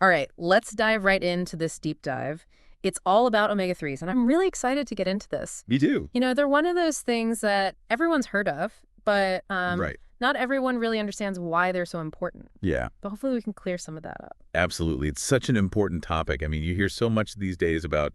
All right, let's dive right into this deep dive. It's all about omega-3s, and I'm really excited to get into this. Me too. They're one of those things that everyone's heard of, but Right. not everyone really understands why they're so important. Yeah, But hopefully we can clear some of that up. absolutely. It's such an important topic. I mean, you hear so much these days about,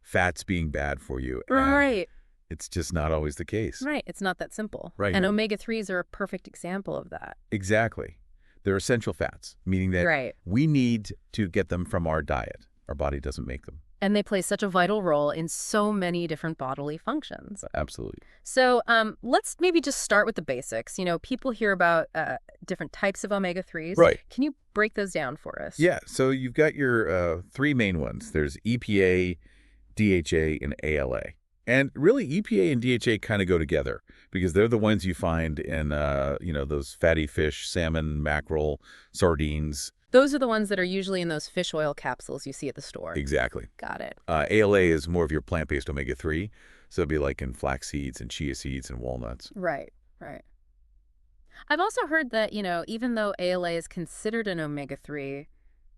fats being bad for you, and Right, it's just not always the case. right. It's not that simple. Right. And omega-3s are a perfect example of that. Exactly. They're essential fats, meaning that Right. we need to get them from our diet. Our body doesn't make them. And they play such a vital role in so many different bodily functions. Absolutely. So let's maybe just start with the basics. People hear about different types of omega-3s. Right. Can you break those down for us? Yeah, so you've got your three main ones. There's EPA, DHA, and ALA. And really, EPA and DHA kind of go together because they're the ones you find in, those fatty fish, salmon, mackerel, sardines. Those are the ones that are usually in those fish oil capsules you see at the store. Exactly. Got it. ALA is more of your plant-based omega-3, so it'd be like in flax seeds and chia seeds and walnuts. Right, right. I've also heard that, even though ALA is considered an omega-3,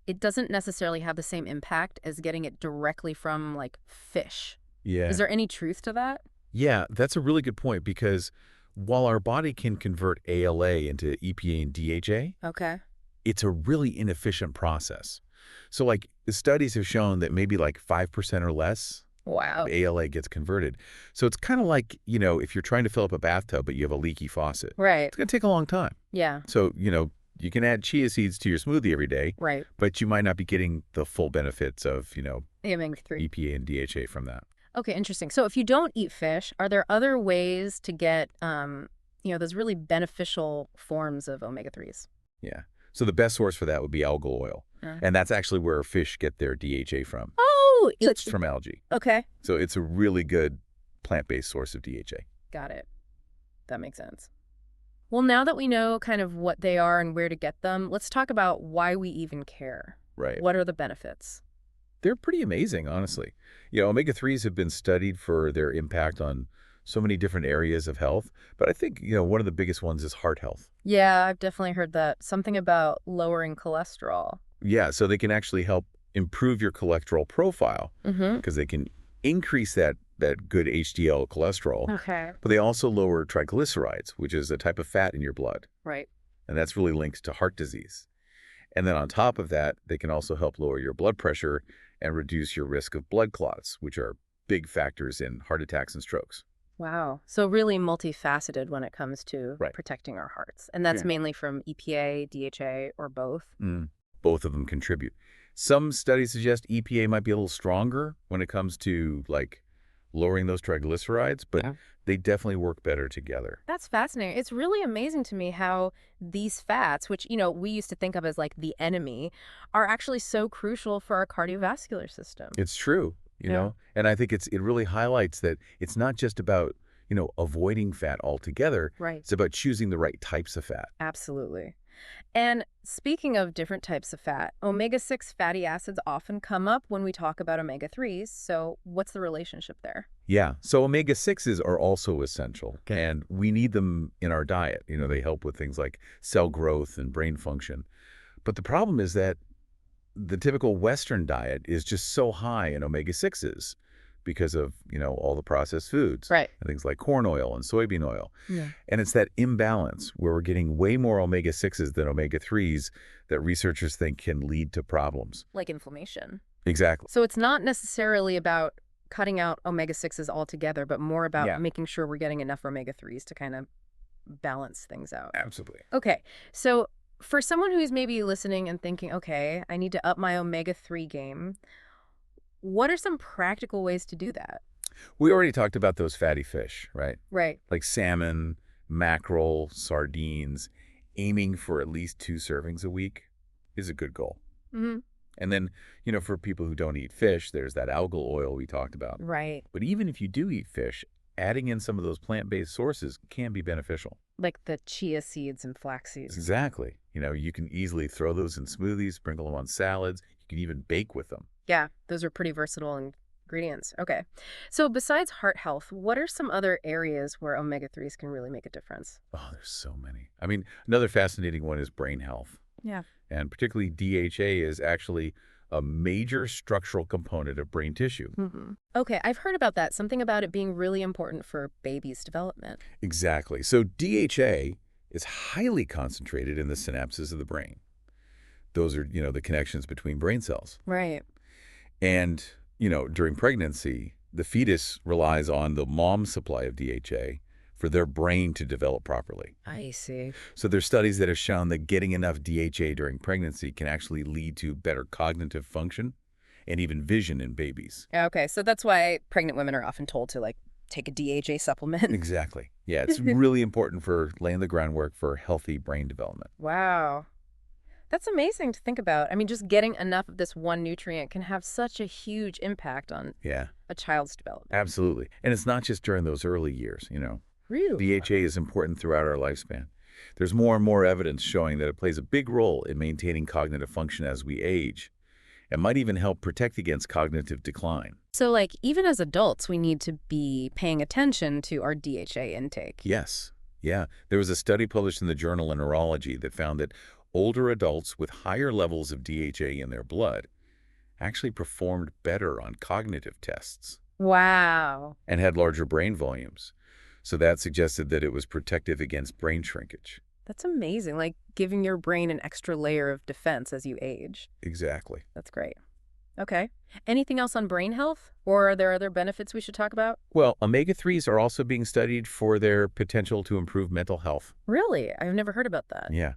it doesn't necessarily have the same impact as getting it directly from, like, fish. Yeah. Is there any truth to that? Yeah, that's a really good point because while our body can convert ALA into EPA and DHA, Okay. it's a really inefficient process. So, like, the studies have shown that maybe like 5% or less Wow. of ALA gets converted. So it's kind of like, if you're trying to fill up a bathtub, but you have a leaky faucet. Right. It's going to take a long time. Yeah. So, you can add chia seeds to your smoothie every day, Right. but you might not be getting the full benefits of, The omega-3. EPA and DHA from that. Okay, interesting. So if you don't eat fish, are there other ways to get, those really beneficial forms of omega-3s? Yeah. So the best source for that would be algal oil. Uh. And that's actually where fish get their DHA from. Oh, It's from algae. okay. So it's a really good plant-based source of DHA. Got it. That makes sense. Well, now that we know kind of what they are and where to get them, let's talk about why we even care. Right. What are the benefits? They're pretty amazing, honestly. Omega-3s have been studied for their impact on so many different areas of health. But I think, one of the biggest ones is heart health. Yeah, I've definitely heard that. Something about lowering cholesterol. Yeah, so they can actually help improve your cholesterol profile Mm-hmm. because they can increase that good HDL cholesterol. Okay. But they also lower triglycerides, which is a type of fat in your blood. Right. And that's really linked to heart disease. And then on top of that, they can also help lower your blood pressure and reduce your risk of blood clots, which are big factors in heart attacks and strokes. Wow. So really multifaceted when it comes to Right. protecting our hearts. And that's Yeah. mainly from EPA, DHA, or both. Both of them contribute. Some studies suggest EPA might be a little stronger when it comes to, like, lowering those triglycerides, but Yeah. they definitely work better together. That's fascinating. It's really amazing to me how these fats, which, we used to think of as like the enemy, are actually so crucial for our cardiovascular system. It's true, Yeah. and I think it really highlights that it's not just about, avoiding fat altogether. Right. It's about choosing the right types of fat. Absolutely. And speaking of different types of fat, omega-6 fatty acids often come up when we talk about omega-3s. So what's the relationship there? Yeah, so omega-6s are also essential, and we need them in our diet. They help with things like cell growth and brain function. But the problem is that the typical Western diet is just so high in omega-6s because of, all the processed foods. Right. And things like corn oil and soybean oil. Yeah. And it's that imbalance where we're getting way more omega-6s than omega-3s that researchers think can lead to problems. Like inflammation. Exactly. So it's not necessarily about cutting out omega-6s altogether, but more about Yeah. making sure we're getting enough omega-3s to kind of balance things out. Absolutely. Okay, so for someone who's maybe listening and thinking, okay, I need to up my omega-3 game, what are some practical ways to do that? We already talked about those fatty fish, right? Right. Like salmon, mackerel, sardines. Aiming for at least 2 servings a week is a good goal. Mm-hmm. And then, for people who don't eat fish, there's that algal oil we talked about. Right. But even if you do eat fish, adding in some of those plant-based sources can be beneficial. Like the chia seeds and flax seeds. Exactly. You can easily throw those in smoothies, sprinkle them on salads. You can even bake with them. Yeah, those are pretty versatile ingredients. Okay. So besides heart health, what are some other areas where omega-3s can really make a difference? Oh, there's so many. I mean, another fascinating one is brain health. Yeah. And particularly DHA is actually a major structural component of brain tissue. Okay, I've heard about that. Something about it being really important for babies' development. Exactly. So DHA is highly concentrated in the synapses of the brain. Those are, the connections between brain cells. Right. And, during pregnancy, the fetus relies on the mom's supply of DHA for their brain to develop properly. I see. So there's studies that have shown that getting enough DHA during pregnancy can actually lead to better cognitive function and even vision in babies. Okay, so that's why pregnant women are often told to, like, take a DHA supplement. Exactly. Yeah, it's really important for laying the groundwork for healthy brain development. Wow. That's amazing to think about. I mean, just getting enough of this one nutrient can have such a huge impact on Yeah, a child's development. absolutely. And it's not just during those early years. Really? DHA is important throughout our lifespan. There's more and more evidence showing that it plays a big role in maintaining cognitive function as we age. It might even help protect against cognitive decline. So, like, even as adults, we need to be paying attention to our DHA intake. Yes. Yeah. There was a study published in the journal of Neurology that found that older adults with higher levels of DHA in their blood actually performed better on cognitive tests Wow. and had larger brain volumes. So that suggested that it was protective against brain shrinkage. That's amazing. Like, giving your brain an extra layer of defense as you age. Exactly. That's great. Okay. Anything else on brain health? Or are there other benefits we should talk about? Well, omega-3s are also being studied for their potential to improve mental health. Really? I've never heard about that. Yeah.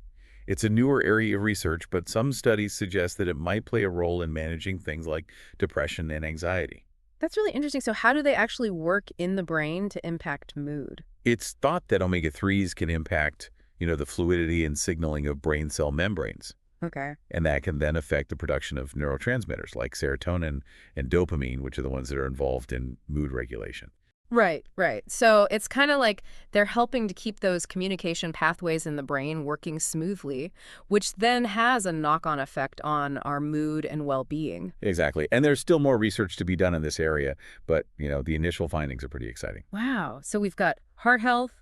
It's a newer area of research, but some studies suggest that it might play a role in managing things like depression and anxiety. That's really interesting. So how do they actually work in the brain to impact mood? It's thought that omega-3s can impact, the fluidity and signaling of brain cell membranes, Okay. and that can then affect the production of neurotransmitters like serotonin and dopamine, which are the ones that are involved in mood regulation. Right, right. So it's kind of like they're helping to keep those communication pathways in the brain working smoothly, which then has a knock-on effect on our mood and well-being. Exactly. And there's still more research to be done in this area, but, the initial findings are pretty exciting. Wow. So we've got heart health,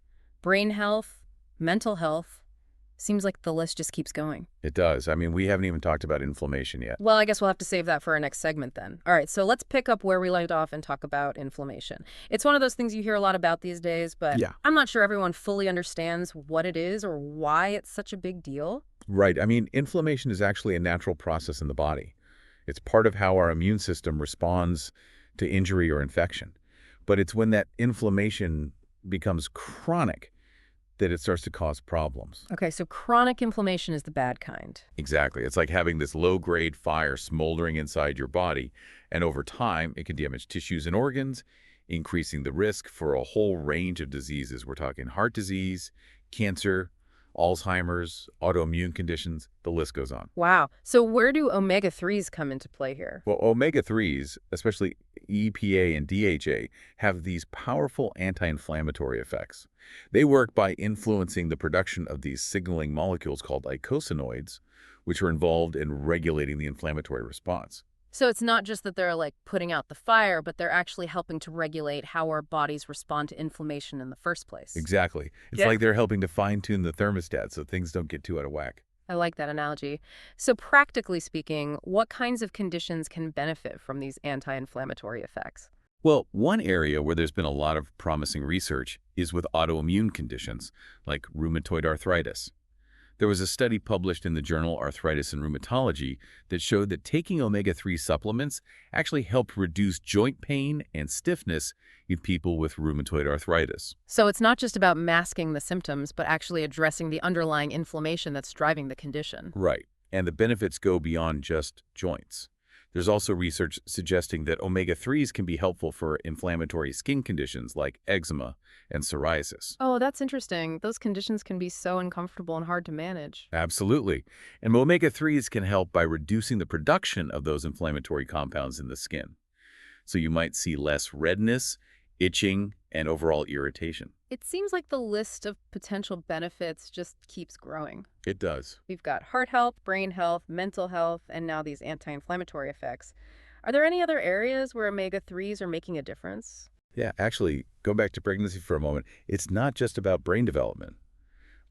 brain health, mental health. Seems like the list just keeps going. It does. I mean, we haven't even talked about inflammation yet. Well, I guess we'll have to save that for our next segment then. All right, so let's pick up where we left off and talk about inflammation. It's one of those things you hear a lot about these days, but Yeah. I'm not sure everyone fully understands what it is or why it's such a big deal. Right. I mean, inflammation is actually a natural process in the body. It's part of how our immune system responds to injury or infection. But it's when that inflammation becomes chronic that it starts to cause problems. Okay, so chronic inflammation is the bad kind. Exactly. It's like having this low-grade fire smoldering inside your body, and over time, it can damage tissues and organs, increasing the risk for a whole range of diseases. We're talking heart disease, cancer, Alzheimer's, autoimmune conditions, the list goes on. Wow. So where do omega-3s come into play here? Well, omega-3s, especially EPA and DHA, have these powerful anti-inflammatory effects. They work by influencing the production of these signaling molecules called eicosanoids, which are involved in regulating the inflammatory response. So it's not just that they're like putting out the fire, but they're actually helping to regulate how our bodies respond to inflammation in the first place. Exactly. It's Yeah. like they're helping to fine-tune the thermostat so things don't get too out of whack. I like that analogy. So practically speaking, what kinds of conditions can benefit from these anti-inflammatory effects? Well, one area where there's been a lot of promising research is with autoimmune conditions like rheumatoid arthritis. There was a study published in the journal Arthritis and Rheumatology that showed that taking omega-3 supplements actually helped reduce joint pain and stiffness in people with rheumatoid arthritis. So it's not just about masking the symptoms, but actually addressing the underlying inflammation that's driving the condition. Right. And the benefits go beyond just joints. There's also research suggesting that omega-3s can be helpful for inflammatory skin conditions like eczema and psoriasis. Oh, that's interesting. Those conditions can be so uncomfortable and hard to manage. Absolutely. And omega-3s can help by reducing the production of those inflammatory compounds in the skin. So you might see less redness, itching, and overall irritation. It seems like the list of potential benefits just keeps growing. It does. We've got heart health, brain health, mental health, and now these anti-inflammatory effects. Are there any other areas where omega-3s are making a difference? Yeah, actually, go back to pregnancy for a moment. It's not just about brain development.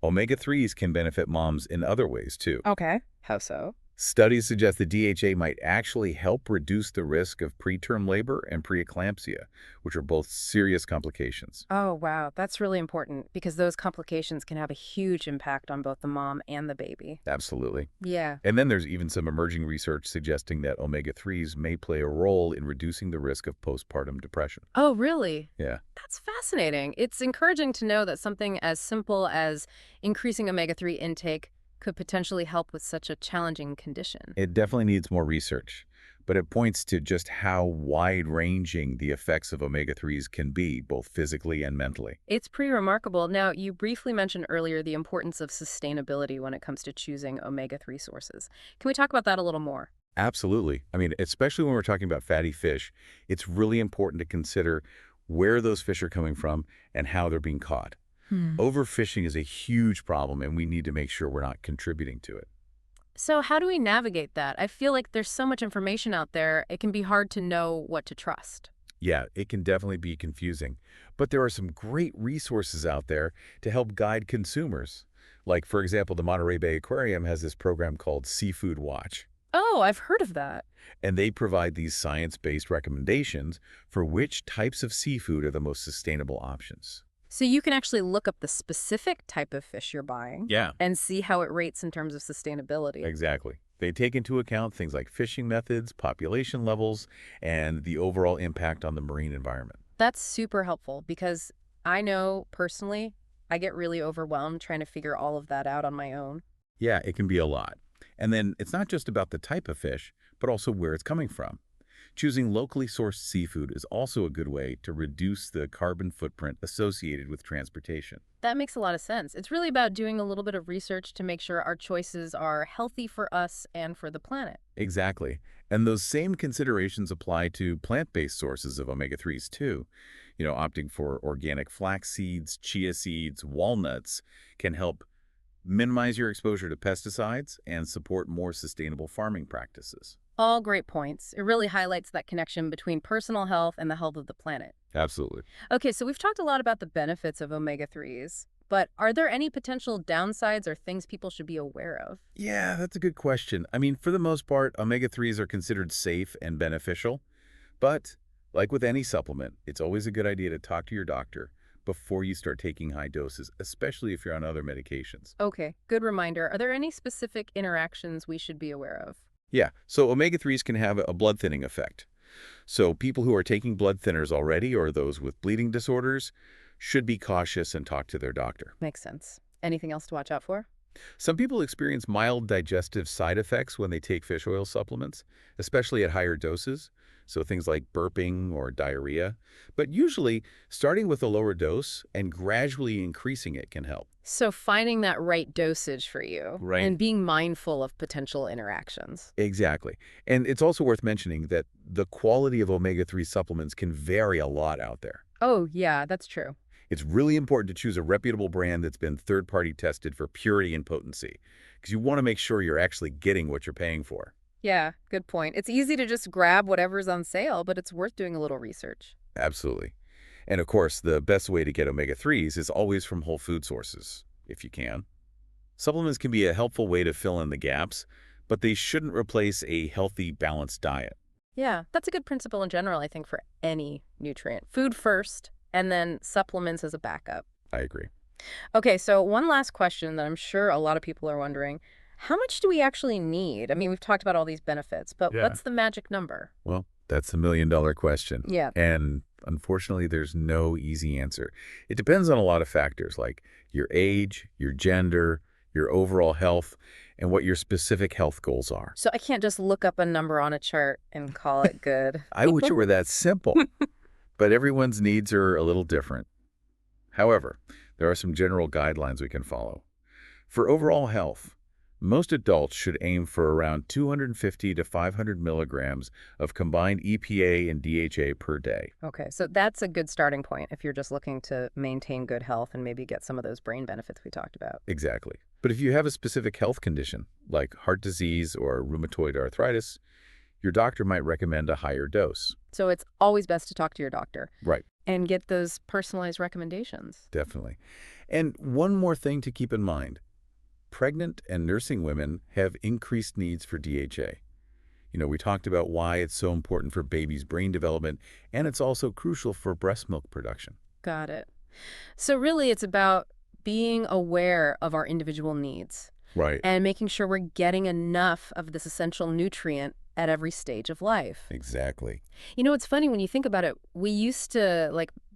Omega-3s can benefit moms in other ways, too. Okay. How so? Studies suggest that DHA might actually help reduce the risk of preterm labor and preeclampsia, which are both serious complications. Oh, wow. That's really important because those complications can have a huge impact on both the mom and the baby. Absolutely. Yeah. And then there's even some emerging research suggesting that omega-3s may play a role in reducing the risk of postpartum depression. Oh, really? Yeah, That's fascinating. It's encouraging to know that something as simple as increasing omega-3 intake could potentially help with such a challenging condition. it definitely needs more research, but it points to just how wide-ranging the effects of omega-3s can be, both physically and mentally. It's pretty remarkable. Now, you briefly mentioned earlier the importance of sustainability when it comes to choosing omega-3 sources. Can we talk about that a little more? Absolutely. I mean, especially when we're talking about fatty fish, it's really important to consider where those fish are coming from and how they're being caught. Overfishing is a huge problem, and we need to make sure we're not contributing to it. So how do we navigate that? I feel like there's so much information out there, it can be hard to know what to trust. Yeah, it can definitely be confusing, but there are some great resources out there to help guide consumers. Like, for example, the Monterey Bay Aquarium has this program called Seafood Watch, Oh, I've heard of that. and they provide these science-based recommendations for which types of seafood are the most sustainable options. So you can actually look up the specific type of fish you're buying Yeah, and see how it rates in terms of sustainability. exactly. They take into account things like fishing methods, population levels, and the overall impact on the marine environment. That's super helpful because I know personally I get really overwhelmed trying to figure all of that out on my own. Yeah, it can be a lot. And then it's not just about the type of fish, but also where it's coming from. Choosing locally sourced seafood is also a good way to reduce the carbon footprint associated with transportation. That makes a lot of sense. It's really about doing a little bit of research to make sure our choices are healthy for us and for the planet. Exactly. And those same considerations apply to plant-based sources of omega-3s too. Opting for organic flax seeds, chia seeds, walnuts can help minimize your exposure to pesticides and support more sustainable farming practices. All great points. It really highlights that connection between personal health and the health of the planet. Absolutely. Okay, so we've talked a lot about the benefits of omega-3s, but are there any potential downsides or things people should be aware of? Yeah, that's a good question. I mean, for the most part, omega-3s are considered safe and beneficial, but like with any supplement, it's always a good idea to talk to your doctor before you start taking high doses, especially if you're on other medications. Okay, good reminder. Are there any specific interactions we should be aware of? Yeah, so omega-3s can have a blood thinning effect. So people who are taking blood thinners already or those with bleeding disorders should be cautious and talk to their doctor. Makes sense. Anything else to watch out for? Some people experience mild digestive side effects when they take fish oil supplements, especially at higher doses, so things like burping or diarrhea. But usually, starting with a lower dose and gradually increasing it can help. So finding that right dosage for you Right. and being mindful of potential interactions. Exactly. And it's also worth mentioning that the quality of omega-3 supplements can vary a lot out there. Oh, yeah, that's true. It's really important to choose a reputable brand that's been third-party tested for purity and potency, because you want to make sure you're actually getting what you're paying for. Yeah, good point. It's easy to just grab whatever's on sale, but it's worth doing a little research. Absolutely. And of course, the best way to get omega-3s is always from whole food sources, if you can. Supplements can be a helpful way to fill in the gaps, but they shouldn't replace a healthy, balanced diet. Yeah, that's a good principle in general, I think, for any nutrient. Food first, and then supplements as a backup. I agree. Okay, so one last question that I'm sure a lot of people are wondering. How much do we actually need? I mean, we've talked about all these benefits, but Yeah. what's the magic number? Well, that's $1 million question. Yeah. And unfortunately, there's no easy answer. It depends on a lot of factors like your age, your gender, your overall health, and what your specific health goals are. So I can't just look up a number on a chart and call it good. I wish it were that simple, but everyone's needs are a little different. However, there are some general guidelines we can follow. For overall health, most adults should aim for around 250 to 500 milligrams of combined EPA and DHA per day. Okay, so that's a good starting point if you're just looking to maintain good health and maybe get some of those brain benefits we talked about. Exactly. But if you have a specific health condition, like heart disease or rheumatoid arthritis, your doctor might recommend a higher dose. So it's always best to talk to your doctor. Right. and get those personalized recommendations. Definitely. And one more thing to keep in mind. Pregnant and nursing women have increased needs for DHA. We talked about why it's so important for babies' brain development, and it's also crucial for breast milk production. Got it. So really, it's about being aware of our individual needs Right. and making sure we're getting enough of this essential nutrient at every stage of life. Exactly. It's funny when you think about it, we used to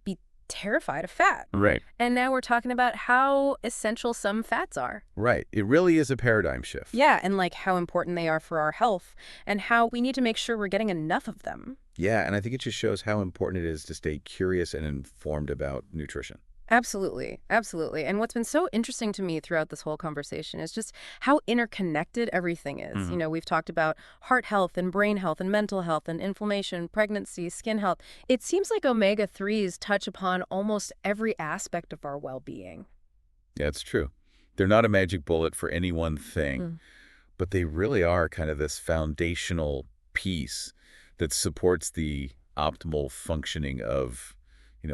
be terrified of fat. Right. And now we're talking about how essential some fats are. Right. It really is a paradigm shift. Yeah, and how important they are for our health and how we need to make sure we're getting enough of them. Yeah, and I think it just shows how important it is to stay curious and informed about nutrition. Absolutely. Absolutely. And what's been so interesting to me throughout this whole conversation is just how interconnected everything is. Mhm. We've talked about heart health and brain health and mental health and inflammation, pregnancy, skin health. It seems like omega-3s touch upon almost every aspect of our well-being. Yeah, it's true. They're not a magic bullet for any one thing, Mm. but they really are kind of this foundational piece that supports the optimal functioning of,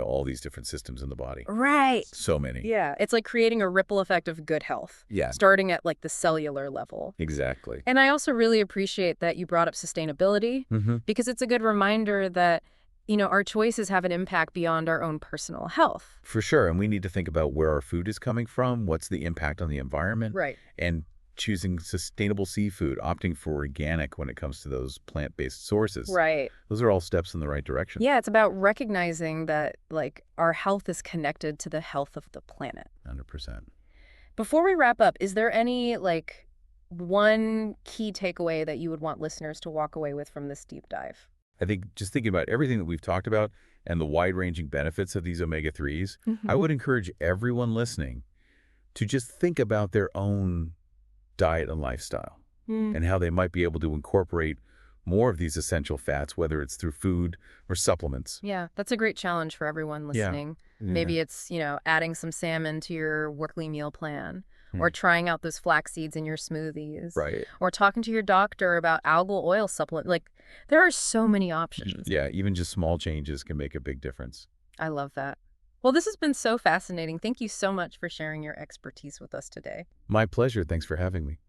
all these different systems in the body. Right. So many. Yeah. It's like creating a ripple effect of good health, Yeah, starting at the cellular level. exactly. And I also really appreciate that you brought up sustainability Mm-hmm. because it's a good reminder that, our choices have an impact beyond our own personal health. For sure. And we need to think about where our food is coming from, what's the impact on the environment, Right. and choosing sustainable seafood, opting for organic when it comes to those plant-based sources. Right. Those are all steps in the right direction. Yeah, it's about recognizing that, our health is connected to the health of the planet. 100%. Before we wrap up, is there any, one key takeaway that you would want listeners to walk away with from this deep dive? I think just thinking about everything that we've talked about and the wide-ranging benefits of these omega-3s, I Mhm. would encourage everyone listening to just think about their own diet and lifestyle Mm. and how they might be able to incorporate more of these essential fats, whether it's through food or supplements. Yeah, that's a great challenge for everyone Yeah. listening. Yeah. Maybe it's, adding some salmon to your weekly meal plan, Hmm. or trying out those flax seeds in your smoothies, Right. or talking to your doctor about algal oil supplement. There are so many options. Yeah, even just small changes can make a big difference. I love that. Well, this has been so fascinating. Thank you so much for sharing your expertise with us today. My pleasure. Thanks for having me.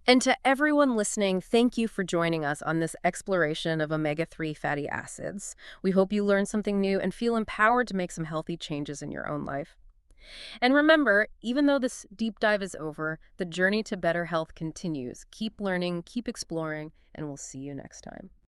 And to everyone listening, thank you for joining us on this exploration of omega-3 fatty acids. We hope you learned something new and feel empowered to make some healthy changes in your own life. And remember, even though this deep dive is over, the journey to better health continues. Keep learning, keep exploring, and we'll see you next time.